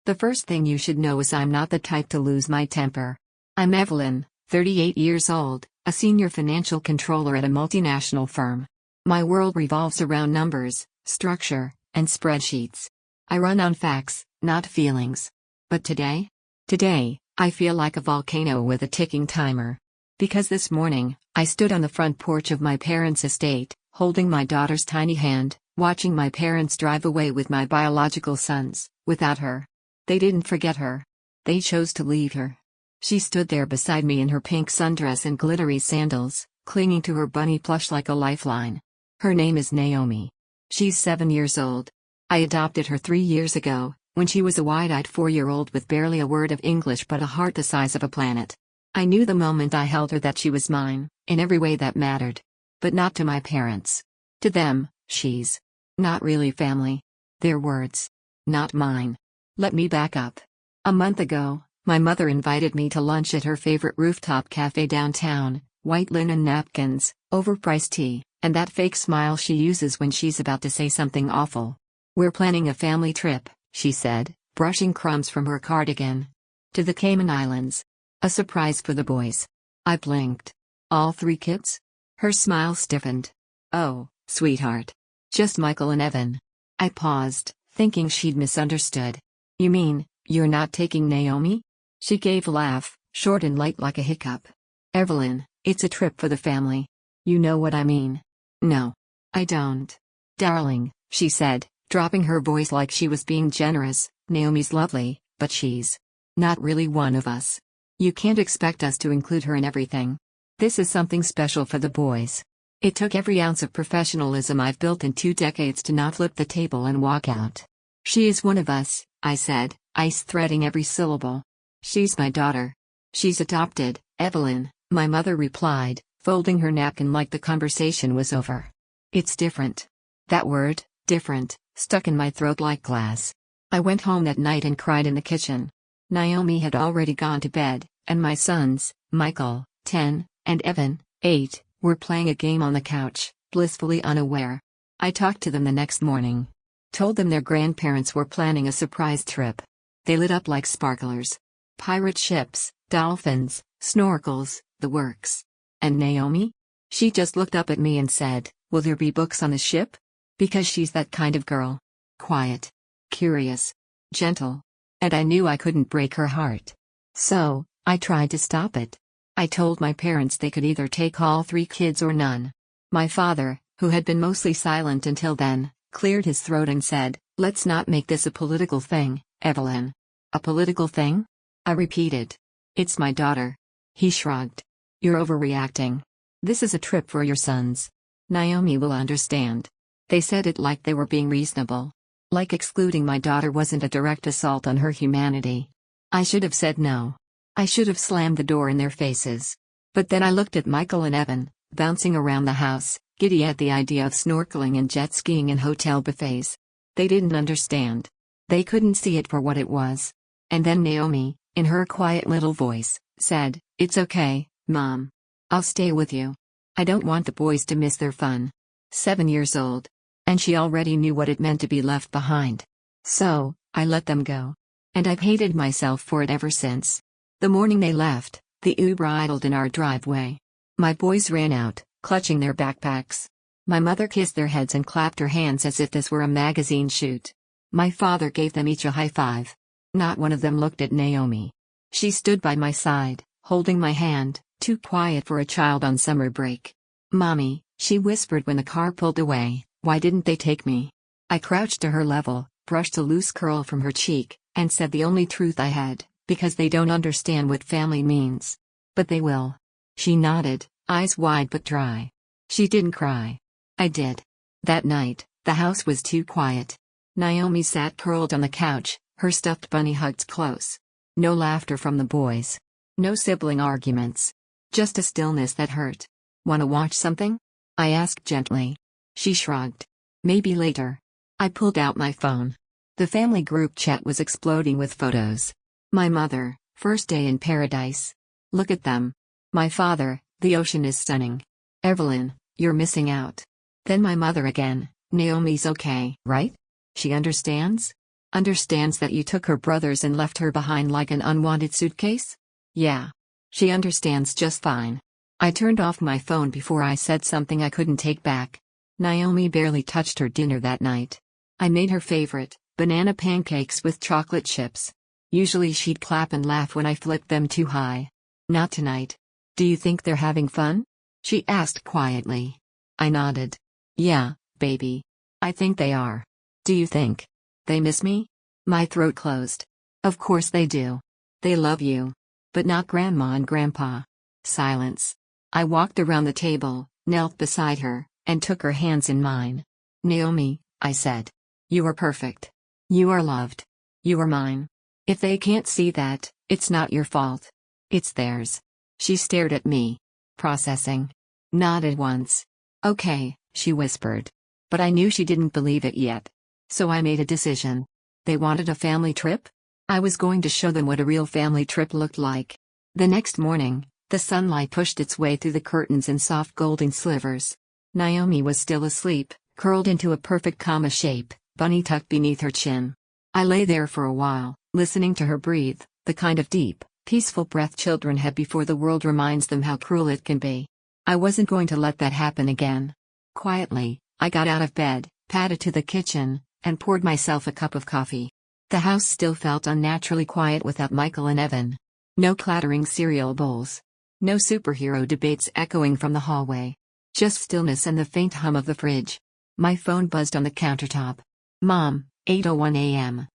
The first thing you should know is I'm not the type to lose my temper. I'm Evelyn, 38 years old, a senior financial controller at a multinational firm. My world revolves around numbers, structure, and spreadsheets. I run on facts, not feelings. But today? Today, I feel like a volcano with a ticking timer. Because this morning, I stood on the front porch of my parents' estate, holding my daughter's tiny hand, watching my parents drive away with my biological sons, without her. They didn't forget her. They chose to leave her. She stood there beside me in her pink sundress and glittery sandals, clinging to her bunny plush like a lifeline. Her name is Naomi. She's 7 years old. I adopted her 3 years ago, when she was a wide-eyed 4-year-old with barely a word of English but a heart the size of a planet. I knew the moment I held her that she was mine, in every way that mattered. But not to my parents. To them, she's not really family. Their words. Not mine. Let me back up. A month ago, my mother invited me to lunch at her favorite rooftop cafe downtown, white linen napkins, overpriced tea, and that fake smile she uses when she's about to say something awful. We're planning a family trip, she said, brushing crumbs from her cardigan. To the Cayman Islands. A surprise for the boys. I blinked. All 3 kids? Her smile stiffened. Oh, sweetheart. Just Michael and Evan. I paused, thinking she'd misunderstood. You mean, you're not taking Naomi? She gave a laugh, short and light like a hiccup. Evelyn, it's a trip for the family. You know what I mean. No. I don't. Darling, she said, dropping her voice like she was being generous, Naomi's lovely, but she's not really one of us. You can't expect us to include her in everything. This is something special for the boys. It took every ounce of professionalism I've built in 2 decades to not flip the table and walk out. She is one of us, I said, ice-threading every syllable. She's my daughter. She's adopted, Evelyn, my mother replied, folding her napkin like the conversation was over. It's different. That word, different, stuck in my throat like glass. I went home that night and cried in the kitchen. Naomi had already gone to bed, and my sons, Michael, 10, and Evan, 8, were playing a game on the couch, blissfully unaware. I talked to them the next morning. Told them their grandparents were planning a surprise trip. They lit up like sparklers. Pirate ships, dolphins, snorkels, the works. And Naomi? She just looked up at me and said, "Will there be books on the ship?" Because she's that kind of girl. Quiet. Curious. Gentle. And I knew I couldn't break her heart. So, I tried to stop it. I told my parents they could either take all 3 kids or none. My father, who had been mostly silent until then, cleared his throat and said, "Let's not make this a political thing, Evelyn." A political thing? I repeated. It's my daughter. He shrugged. You're overreacting. This is a trip for your sons. Naomi will understand. They said it like they were being reasonable. Like excluding my daughter wasn't a direct assault on her humanity. I should have said no. I should have slammed the door in their faces. But then I looked at Michael and Evan, bouncing around the house, giddy at the idea of snorkeling and jet skiing in hotel buffets. They didn't understand. They couldn't see it for what it was. And then Naomi, in her quiet little voice, said, "It's okay, Mom. I'll stay with you. I don't want the boys to miss their fun." 7 years old. And she already knew what it meant to be left behind. So, I let them go. And I've hated myself for it ever since. The morning they left, the Uber idled in our driveway. My boys ran out, clutching their backpacks. My mother kissed their heads and clapped her hands as if this were a magazine shoot. My father gave them each a high five. Not one of them looked at Naomi. She stood by my side, holding my hand, too quiet for a child on summer break. "Mommy," she whispered when the car pulled away, "why didn't they take me?" I crouched to her level, brushed a loose curl from her cheek, and said the only truth I had, because they don't understand what family means. But they will. She nodded, eyes wide but dry. She didn't cry. I did. That night, the house was too quiet. Naomi sat curled on the couch, her stuffed bunny hugged close. No laughter from the boys. No sibling arguments. Just a stillness that hurt. "Wanna watch something?" I asked gently. She shrugged. "Maybe later." I pulled out my phone. The family group chat was exploding with photos. My mother, first day in paradise. Look at them. My father, the ocean is stunning. Evelyn, you're missing out. Then my mother again, Naomi's okay, right? She understands? Understands that you took her brothers and left her behind like an unwanted suitcase? Yeah. She understands just fine. I turned off my phone before I said something I couldn't take back. Naomi barely touched her dinner that night. I made her favorite, banana pancakes with chocolate chips. Usually she'd clap and laugh when I flipped them too high. Not tonight. Do you think they're having fun? She asked quietly. I nodded. Yeah, baby. I think they are. Do you think they miss me? My throat closed. Of course they do. They love you. But not Grandma and Grandpa. Silence. I walked around the table, knelt beside her, and took her hands in mine. Naomi, I said. You are perfect. You are loved. You are mine. If they can't see that, it's not your fault. It's theirs. She stared at me. Processing. Nodded once. Okay, she whispered. But I knew she didn't believe it yet. So I made a decision. They wanted a family trip? I was going to show them what a real family trip looked like. The next morning, the sunlight pushed its way through the curtains in soft golden slivers. Naomi was still asleep, curled into a perfect comma shape, bunny tucked beneath her chin. I lay there for a while, listening to her breathe, the kind of deep, peaceful breath children have before the world reminds them how cruel it can be. I wasn't going to let that happen again. Quietly, I got out of bed, padded to the kitchen, and poured myself a cup of coffee. The house still felt unnaturally quiet without Michael and Evan. No clattering cereal bowls. No superhero debates echoing from the hallway. Just stillness and the faint hum of the fridge. My phone buzzed on the countertop. Mom, 8:01 a.m.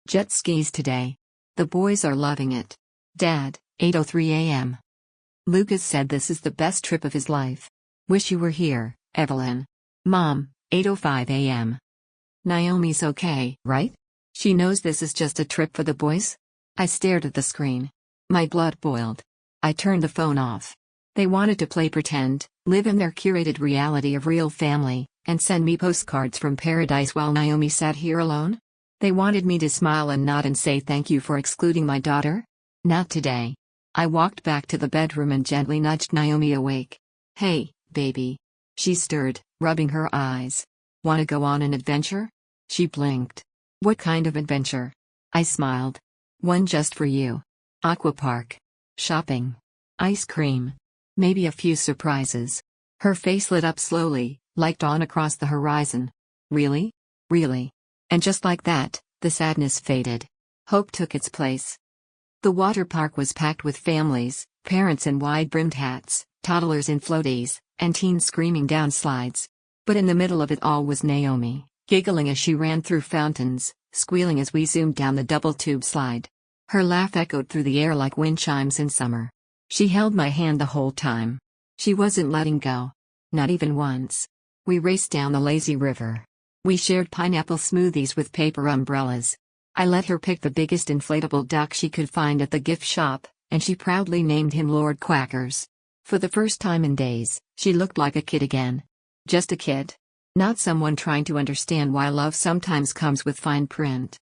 Jet skis today. The boys are loving it. Dad, 8:03 a.m. Lucas said this is the best trip of his life. Wish you were here, Evelyn. Mom, 8:05 a.m. Naomi's okay, right? She knows this is just a trip for the boys? I stared at the screen. My blood boiled. I turned the phone off. They wanted to play pretend, live in their curated reality of real family, and send me postcards from paradise while Naomi sat here alone? They wanted me to smile and nod and say thank you for excluding my daughter? Not today. I walked back to the bedroom and gently nudged Naomi awake. Hey, baby. She stirred, rubbing her eyes. Want to go on an adventure? She blinked. What kind of adventure? I smiled. One just for you. Aqua park. Shopping. Ice cream. Maybe a few surprises. Her face lit up slowly, like dawn across the horizon. Really? Really? And just like that, the sadness faded. Hope took its place. The water park was packed with families, parents in wide-brimmed hats, toddlers in floaties, and teens screaming down slides. But in the middle of it all was Naomi, giggling as she ran through fountains, squealing as we zoomed down the double-tube slide. Her laugh echoed through the air like wind chimes in summer. She held my hand the whole time. She wasn't letting go. Not even once. We raced down the lazy river. We shared pineapple smoothies with paper umbrellas. I let her pick the biggest inflatable duck she could find at the gift shop, and she proudly named him Lord Quackers. For the first time in days, she looked like a kid again. Just a kid. Not someone trying to understand why love sometimes comes with fine print.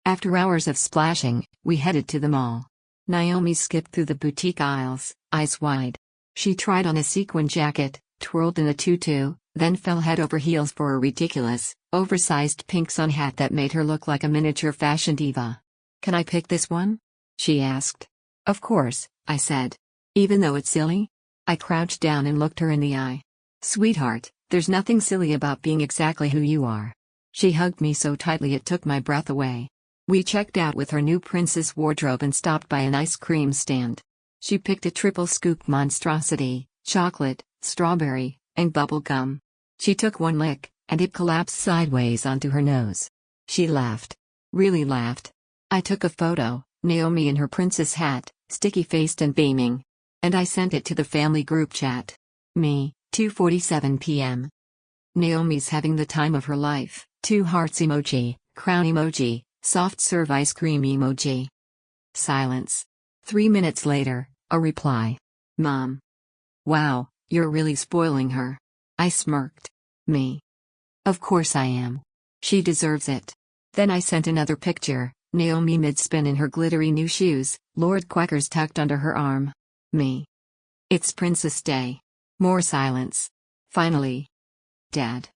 After hours of splashing, we headed to the mall. Naomi skipped through the boutique aisles, eyes wide. She tried on a sequin jacket, twirled in a tutu, then fell head over heels for a ridiculous, oversized pink sun hat that made her look like a miniature fashion diva. Can I pick this one? She asked. Of course, I said. Even though it's silly? I crouched down and looked her in the eye. Sweetheart, there's nothing silly about being exactly who you are. She hugged me so tightly it took my breath away. We checked out with her new princess wardrobe and stopped by an ice cream stand. She picked a triple scoop monstrosity, chocolate, strawberry, and bubble gum. She took one lick, and it collapsed sideways onto her nose. She laughed. Really laughed. I took a photo, Naomi in her princess hat, sticky-faced and beaming. And I sent it to the family group chat. Me, 2:47 p.m. Naomi's having the time of her life, 2 hearts emoji, crown emoji, soft serve ice cream emoji. Silence. 3 minutes later, a reply. Mom. Wow, you're really spoiling her. I smirked. Me. Of course I am. She deserves it. Then I sent another picture, Naomi mid-spin in her glittery new shoes, Lord Quackers tucked under her arm. Me. It's Princess Day. More silence. Finally. Dad.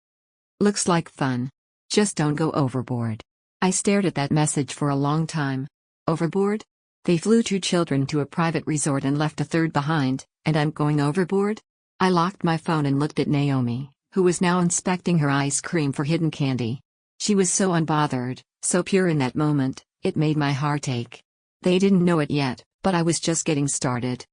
Looks like fun. Just don't go overboard. I stared at that message for a long time. Overboard? They flew 2 children to a private resort and left a third behind, and I'm going overboard? I locked my phone and looked at Naomi, who was now inspecting her ice cream for hidden candy. She was so unbothered, so pure in that moment, it made my heart ache. They didn't know it yet, but I was just getting started.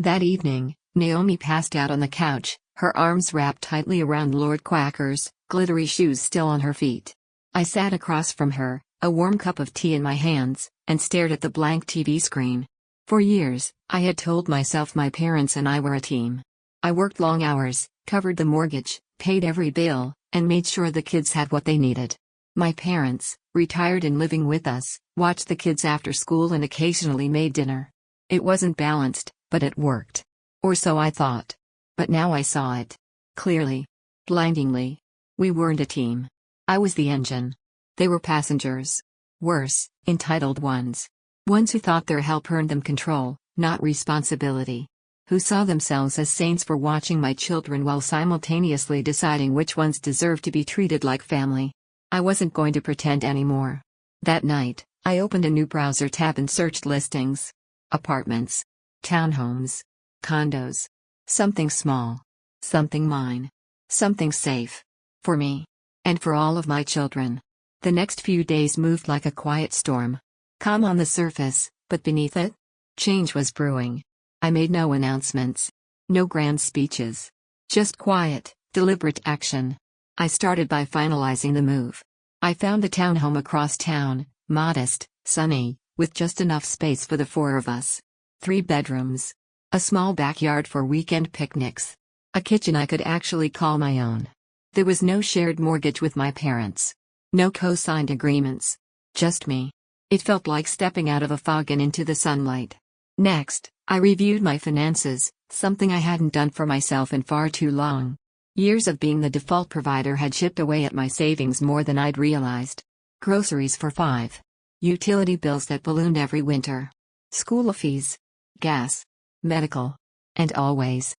That evening, Naomi passed out on the couch, her arms wrapped tightly around Lord Quacker's glittery shoes still on her feet. I sat across from her, a warm cup of tea in my hands, and stared at the blank TV screen. For years, I had told myself my parents and I were a team. I worked long hours, covered the mortgage, paid every bill, and made sure the kids had what they needed. My parents, retired and living with us, watched the kids after school and occasionally made dinner. It wasn't balanced, but it worked. Or so I thought. But now I saw it. Clearly. Blindingly. We weren't a team. I was the engine. They were passengers. Worse, entitled ones. Ones who thought their help earned them control, not responsibility. Who saw themselves as saints for watching my children while simultaneously deciding which ones deserved to be treated like family. I wasn't going to pretend anymore. That night, I opened a new browser tab and searched listings. Apartments. Townhomes. Condos. Something small. Something mine. Something safe. For me. And for all of my children. The next few days moved like a quiet storm. Calm on the surface, but beneath it? Change was brewing. I made no announcements. No grand speeches. Just quiet, deliberate action. I started by finalizing the move. I found a townhome across town, modest, sunny, with just enough space for the 4 of us. 3 bedrooms. A small backyard for weekend picnics. A kitchen I could actually call my own. There was no shared mortgage with my parents. No co-signed agreements. Just me. It felt like stepping out of a fog and into the sunlight. Next, I reviewed my finances, something I hadn't done for myself in far too long. Years of being the default provider had chipped away at my savings more than I'd realized. Groceries for 5. Utility bills that ballooned every winter. School fees. Gas. Medical. And always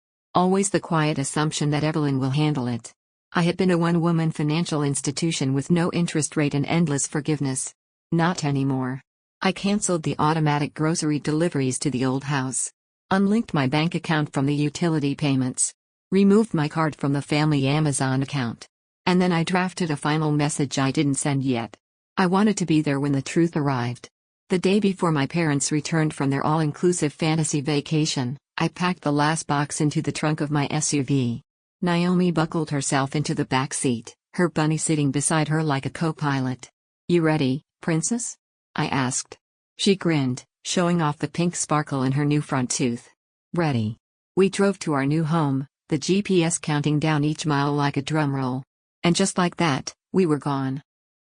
the quiet assumption that Evelyn will handle it. I had been a one-woman financial institution with no interest rate and endless forgiveness. Not anymore. I canceled the automatic grocery deliveries to the old house. Unlinked my bank account from the utility payments. Removed my card from the family Amazon account. And then I drafted a final message I didn't send yet. I wanted to be there when the truth arrived. The day before my parents returned from their all-inclusive fantasy vacation, I packed the last box into the trunk of my SUV. Naomi buckled herself into the back seat, her bunny sitting beside her like a co-pilot. "You ready, princess?" I asked. She grinned, showing off the pink sparkle in her new front tooth. Ready. We drove to our new home, the GPS counting down each mile like a drum roll. And just like that, we were gone.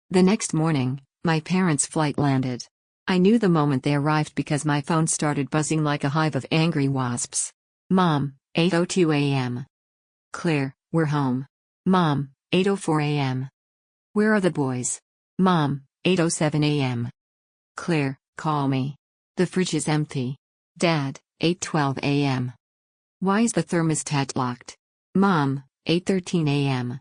The next morning, my parents' flight landed. I knew the moment they arrived because my phone started buzzing like a hive of angry wasps. Mom, 8:02 a.m. Claire, we're home. Mom, 8:04 a.m. Where are the boys? Mom, 8:07 a.m. Claire, call me. The fridge is empty. Dad, 8:12 a.m. Why is the thermostat locked? Mom, 8:13 a.m.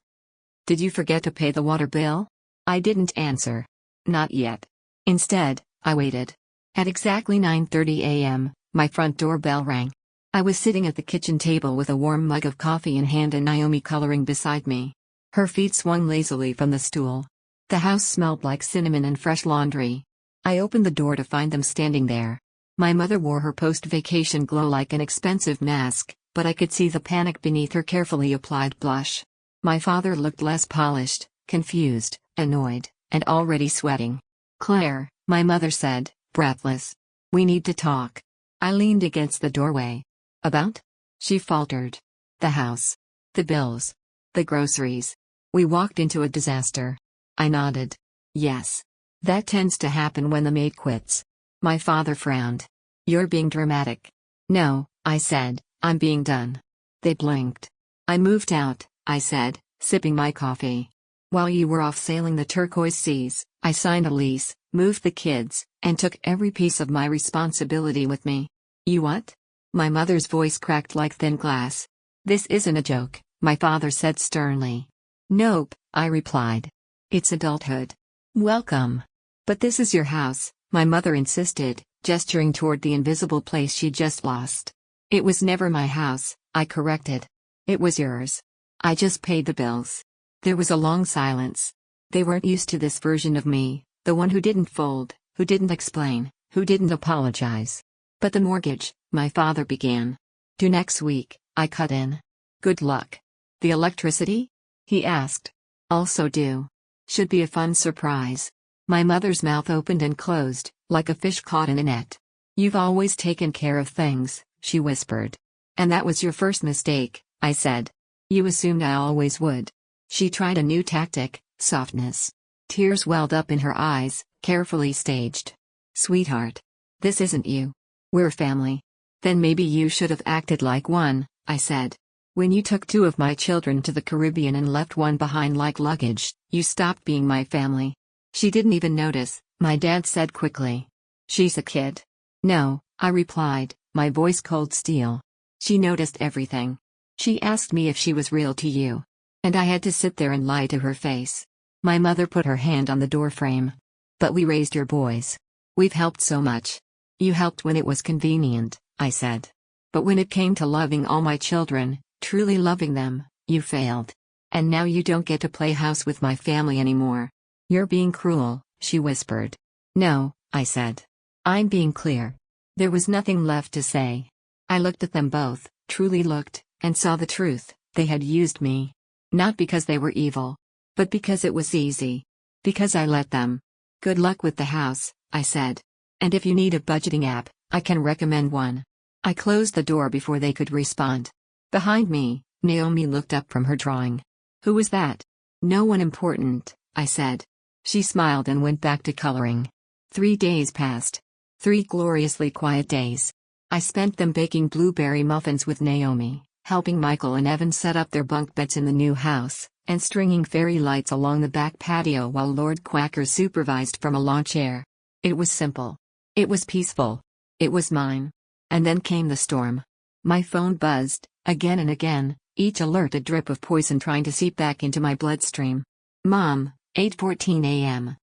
Did you forget to pay the water bill? I didn't answer. Not yet. Instead, I waited. At exactly 9:30 a.m., my front doorbell rang. I was sitting at the kitchen table with a warm mug of coffee in hand and Naomi coloring beside me. Her feet swung lazily from the stool. The house smelled like cinnamon and fresh laundry. I opened the door to find them standing there. My mother wore her post-vacation glow like an expensive mask, but I could see the panic beneath her carefully applied blush. My father looked less polished, confused, annoyed, and already sweating. "Claire," my mother said, breathless. "We need to talk." I leaned against the doorway. "About?" She faltered. "The house. The bills. The groceries. We walked into a disaster." I nodded. "Yes. That tends to happen when the maid quits." My father frowned. "You're being dramatic." "No," I said, "I'm being done." They blinked. "I moved out," I said, sipping my coffee. "While you were off sailing the turquoise seas, I signed a lease, moved the kids, and took every piece of my responsibility with me." "You what?" My mother's voice cracked like thin glass. "This isn't a joke," my father said sternly. "Nope," I replied. "It's adulthood. Welcome. But this is your house, my mother insisted, gesturing toward the invisible place she'd just lost. It was never my house, I corrected. It was yours. I just paid the bills. There was a long silence. They weren't used to this version of me, the one who didn't fold, who didn't explain, who didn't apologize. But the mortgage, my father began. Due next week, I cut in. Good luck. The electricity? He asked. Also due. Should be a fun surprise. My mother's mouth opened and closed, like a fish caught in a net. You've always taken care of things, she whispered. And that was your first mistake, I said. You assumed I always would. She tried a new tactic, softness. Tears welled up in her eyes, carefully staged. Sweetheart. This isn't you. We're family. Then maybe you should have acted like one, I said. When you took 2 of my children to the Caribbean and left one behind like luggage, you stopped being my family. She didn't even notice, my dad said quickly. She's a kid. No, I replied, my voice cold steel. She noticed everything. She asked me if she was real to you. And I had to sit there and lie to her face. My mother put her hand on the doorframe. But we raised your boys. We've helped so much. You helped when it was convenient, I said. But when it came to loving all my children, truly loving them, you failed. And now you don't get to play house with my family anymore. You're being cruel, she whispered. No, I said. I'm being clear. There was nothing left to say. I looked at them both, truly looked, and saw the truth. They had used me. Not because they were evil. But because it was easy. Because I let them. Good luck with the house, I said. And if you need a budgeting app, I can recommend one. I closed the door before they could respond. Behind me, Naomi looked up from her drawing. Who was that? No one important, I said. She smiled and went back to coloring. 3 days passed. 3 gloriously quiet days. I spent them baking blueberry muffins with Naomi, helping Michael and Evan set up their bunk beds in the new house, and stringing fairy lights along the back patio while Lord Quacker supervised from a lawn chair. It was simple. It was peaceful. It was mine. And then came the storm. My phone buzzed, again and again, each alert a drip of poison trying to seep back into my bloodstream. Mom, 8:14 a.m.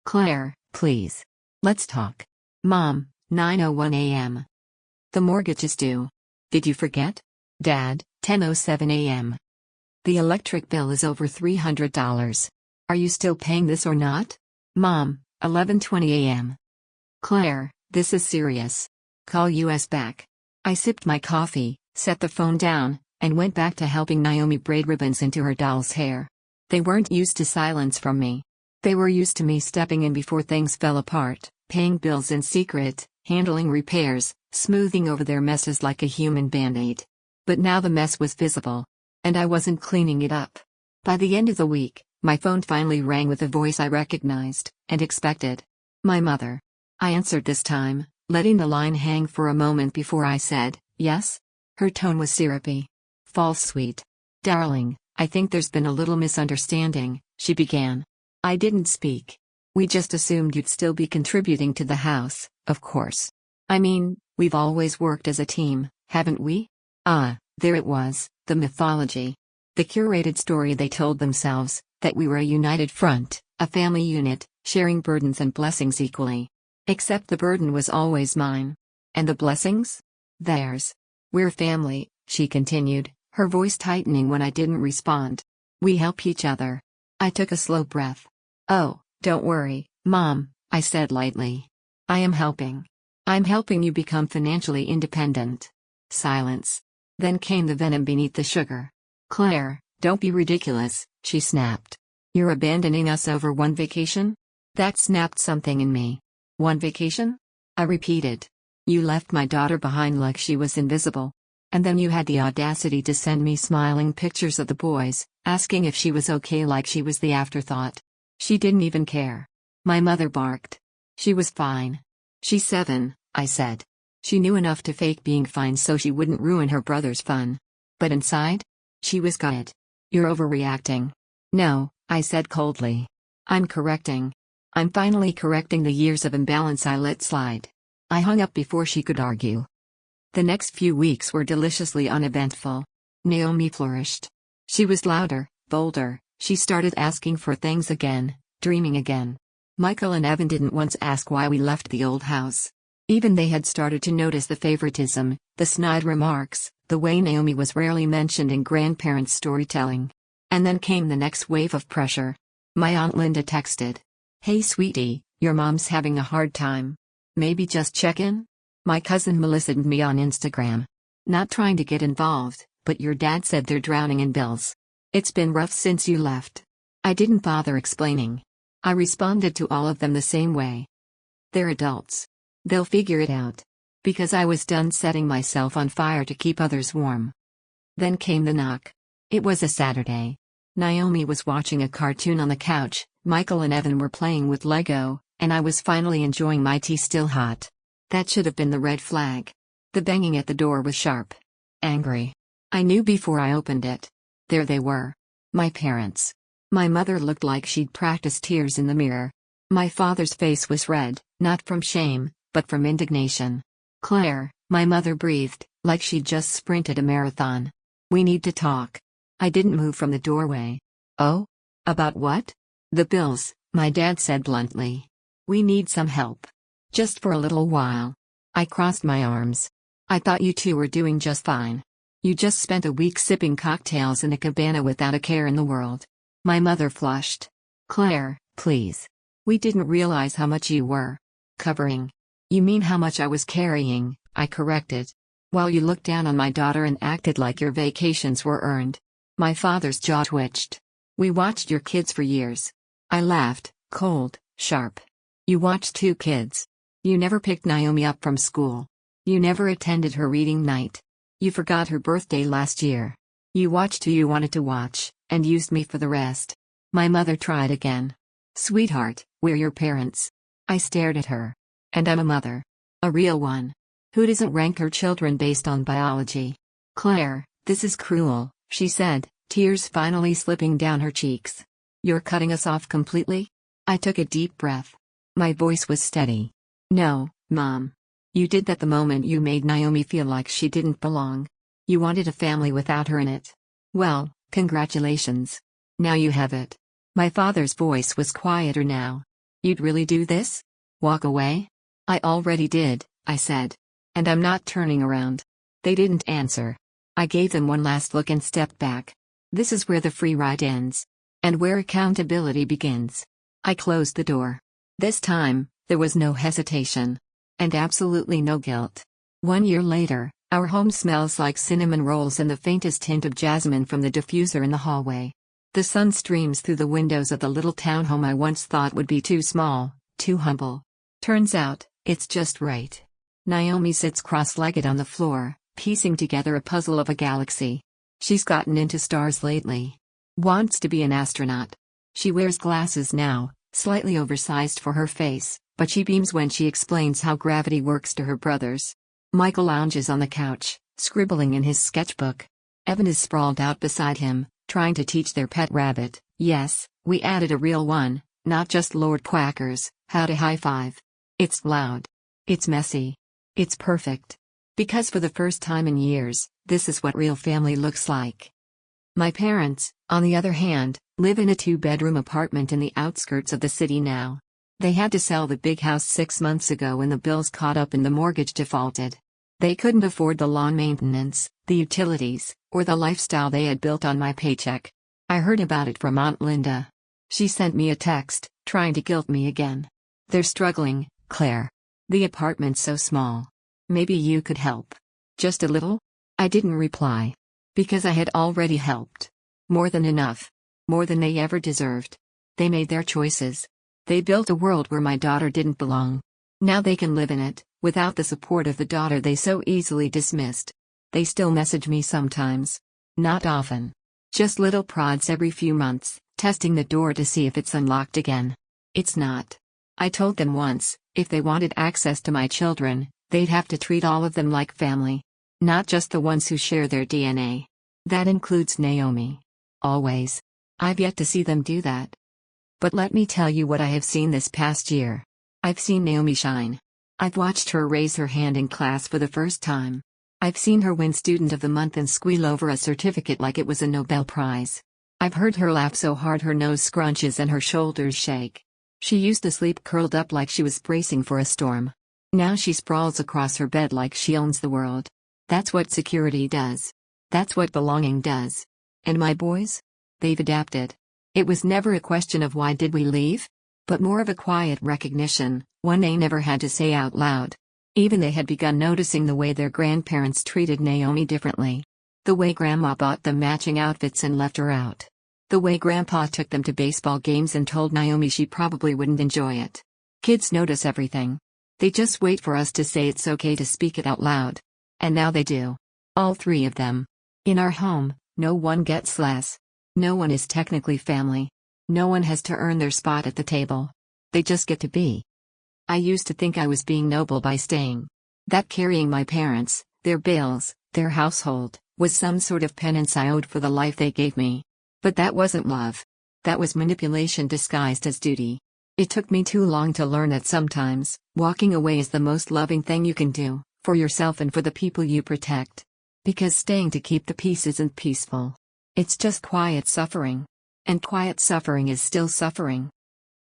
Claire, please. Let's talk. Mom, 9:01 a.m. The mortgage is due. Did you forget? Dad, 10:07 a.m. The electric bill is over $300. Are you still paying this or not? Mom, 11:20 a.m. Claire, this is serious. Call us back. I sipped my coffee, set the phone down, and went back to helping Naomi braid ribbons into her doll's hair. They weren't used to silence from me. They were used to me stepping in before things fell apart, paying bills in secret, handling repairs, smoothing over their messes like a human band-aid. But now the mess was visible. And I wasn't cleaning it up. By the end of the week, my phone finally rang with a voice I recognized, and expected. My mother. I answered this time, letting the line hang for a moment before I said, yes? Her tone was syrupy. False sweet. Darling, I think there's been a little misunderstanding, she began. I didn't speak. We just assumed you'd still be contributing to the house, of course. I mean, we've always worked as a team, haven't we? Ah, there it was, the mythology. The curated story they told themselves, that we were a united front, a family unit, sharing burdens and blessings equally. Except the burden was always mine. And the blessings? Theirs. We're family, she continued, her voice tightening when I didn't respond. We help each other. I took a slow breath. Oh, don't worry, Mom, I said lightly. I am helping. I'm helping you become financially independent. Silence. Then came the venom beneath the sugar. Claire, don't be ridiculous, she snapped. You're abandoning us over one vacation? That snapped something in me. One vacation? I repeated. You left my daughter behind like she was invisible. And then you had the audacity to send me smiling pictures of the boys, asking if she was okay like she was the afterthought. She didn't even care. My mother barked. She was fine. She's 7, I said. She knew enough to fake being fine so she wouldn't ruin her brother's fun. But inside? She was gutted. You're overreacting. No, I said coldly. I'm correcting. I'm finally correcting the years of imbalance I let slide. I hung up before she could argue. The next few weeks were deliciously uneventful. Naomi flourished. She was louder, bolder, she started asking for things again, dreaming again. Michael and Evan didn't once ask why we left the old house. Even they had started to notice the favoritism, the snide remarks, the way Naomi was rarely mentioned in grandparents' storytelling. And then came the next wave of pressure. My Aunt Linda texted. "Hey sweetie, your mom's having a hard time. Maybe just check in?" My cousin Melissa DM'd me on Instagram. "Not trying to get involved, but your dad said they're drowning in bills. It's been rough since you left." I didn't bother explaining. I responded to all of them the same way. They're adults. They'll figure it out. Because I was done setting myself on fire to keep others warm. Then came the knock. It was a Saturday. Naomi was watching a cartoon on the couch, Michael and Evan were playing with Lego, and I was finally enjoying my tea still hot. That should have been the red flag. The banging at the door was sharp. Angry. I knew before I opened it. There they were. My parents. My mother looked like she'd practiced tears in the mirror. My father's face was red, not from shame, but from indignation. "Claire," my mother breathed, like she'd just sprinted a marathon. "We need to talk." I didn't move from the doorway. "Oh? About what?" "The bills," my dad said bluntly. "We need some help. Just for a little while." I crossed my arms. "I thought you two were doing just fine. You just spent a week sipping cocktails in a cabana without a care in the world." My mother flushed. "Claire, please. We didn't realize how much you were covering." "You mean how much I was carrying," I corrected. "While you looked down on my daughter and acted like your vacations were earned." My father's jaw twitched. "We watched your kids for years." I laughed, cold, sharp. "You watched two kids. You never picked Naomi up from school. You never attended her reading night. You forgot her birthday last year. You watched who you wanted to watch, and used me for the rest." My mother tried again. "Sweetheart, we're your parents." I stared at her. "And I'm a mother. A real one. Who doesn't rank her children based on biology?" "Claire, this is cruel," she said, tears finally slipping down her cheeks. "You're cutting us off completely?" I took a deep breath. My voice was steady. "No, Mom. You did that the moment you made Naomi feel like she didn't belong. You wanted a family without her in it. Well, congratulations. Now you have it." My father's voice was quieter now. "You'd really do this? Walk away?" "I already did," I said. "And I'm not turning around." They didn't answer. I gave them one last look and stepped back. This is where the free ride ends. And where accountability begins. I closed the door. This time, there was no hesitation. And absolutely no guilt. 1 year later, our home smells like cinnamon rolls and the faintest hint of jasmine from the diffuser in the hallway. The sun streams through the windows of the little townhome I once thought would be too small, too humble. Turns out, it's just right. Naomi sits cross-legged on the floor, piecing together a puzzle of a galaxy. She's gotten into stars lately. Wants to be an astronaut. She wears glasses now, slightly oversized for her face, but she beams when she explains how gravity works to her brothers. Michael lounges on the couch, scribbling in his sketchbook. Evan is sprawled out beside him, trying to teach their pet rabbit, yes, we added a real one, not just Lord Quackers, how to high-five. It's loud. It's messy. It's perfect. Because for the first time in years, this is what real family looks like. My parents, on the other hand, live in a 2-bedroom apartment in the outskirts of the city now. They had to sell the big house 6 months ago when the bills caught up and the mortgage defaulted. They couldn't afford the lawn maintenance, the utilities, or the lifestyle they had built on my paycheck. I heard about it from Aunt Linda. She sent me a text, trying to guilt me again. "They're struggling, Claire. The apartment's so small. Maybe you could help. Just a little?" I didn't reply. Because I had already helped. More than enough. More than they ever deserved. They made their choices. They built a world where my daughter didn't belong. Now they can live in it, without the support of the daughter they so easily dismissed. They still message me sometimes. Not often. Just little prods every few months, testing the door to see if it's unlocked again. It's not. I told them once, if they wanted access to my children, they'd have to treat all of them like family. Not just the ones who share their DNA. That includes Naomi. Always. I've yet to see them do that. But let me tell you what I have seen this past year. I've seen Naomi shine. I've watched her raise her hand in class for the first time. I've seen her win Student of the Month and squeal over a certificate like it was a Nobel Prize. I've heard her laugh so hard her nose scrunches and her shoulders shake. She used to sleep curled up like she was bracing for a storm. Now she sprawls across her bed like she owns the world. That's what security does. That's what belonging does. And my boys? They've adapted. It was never a question of why did we leave? But more of a quiet recognition, one they never had to say out loud. Even they had begun noticing the way their grandparents treated Naomi differently. The way Grandma bought them matching outfits and left her out. The way Grandpa took them to baseball games and told Naomi she probably wouldn't enjoy it. Kids notice everything. They just wait for us to say it's okay to speak it out loud. And now they do. All three of them. In our home, no one gets less. No one is technically family. No one has to earn their spot at the table. They just get to be. I used to think I was being noble by staying. That carrying my parents, their bills, their household, was some sort of penance I owed for the life they gave me. But that wasn't love. That was manipulation disguised as duty. It took me too long to learn that sometimes, walking away is the most loving thing you can do, for yourself and for the people you protect. Because staying to keep the peace isn't peaceful. It's just quiet suffering. And quiet suffering is still suffering.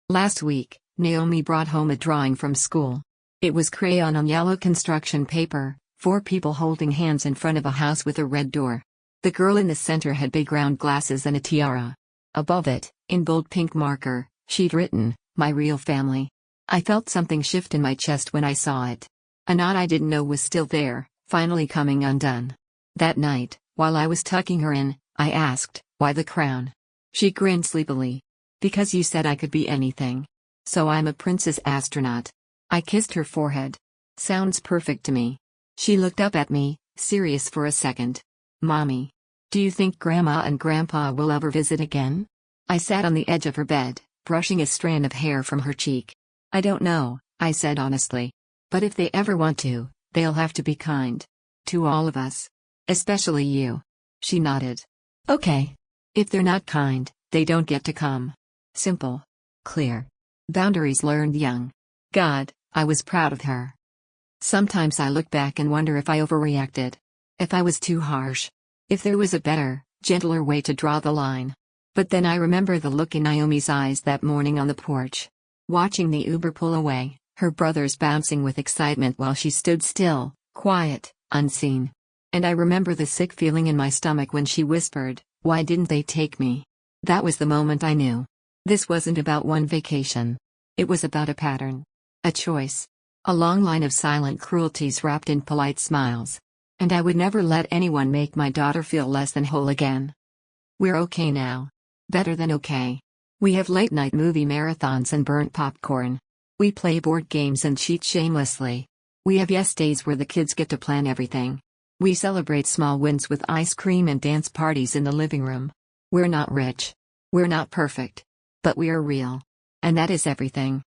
Last week, Naomi brought home a drawing from school. It was crayon on yellow construction paper, 4 people holding hands in front of a house with a red door. The girl in the center had big round glasses and a tiara. Above it, in bold pink marker, she'd written, "My real family." I felt something shift in my chest when I saw it. A knot I didn't know was still there, finally coming undone. That night, while I was tucking her in, I asked, "Why the crown?" She grinned sleepily. "Because you said I could be anything. So I'm a princess astronaut." I kissed her forehead. "Sounds perfect to me." She looked up at me, serious for a second. "Mommy, do you think Grandma and Grandpa will ever visit again?" I sat on the edge of her bed, brushing a strand of hair from her cheek. "I don't know," I said honestly. "But if they ever want to, they'll have to be kind. To all of us. Especially you." She nodded. "Okay. If they're not kind, they don't get to come." Simple. Clear. Boundaries learned young. God, I was proud of her. Sometimes I look back and wonder if I overreacted. If I was too harsh. If there was a better, gentler way to draw the line. But then I remember the look in Naomi's eyes that morning on the porch. Watching the Uber pull away, her brothers bouncing with excitement while she stood still, quiet, unseen. And I remember the sick feeling in my stomach when she whispered, "Why didn't they take me?" That was the moment I knew. This wasn't about one vacation. It was about a pattern. A choice. A long line of silent cruelties wrapped in polite smiles. And I would never let anyone make my daughter feel less than whole again. We're okay now. Better than okay. We have late-night movie marathons and burnt popcorn. We play board games and cheat shamelessly. We have yes days where the kids get to plan everything. We celebrate small wins with ice cream and dance parties in the living room. We're not rich. We're not perfect. But we are real. And that is everything.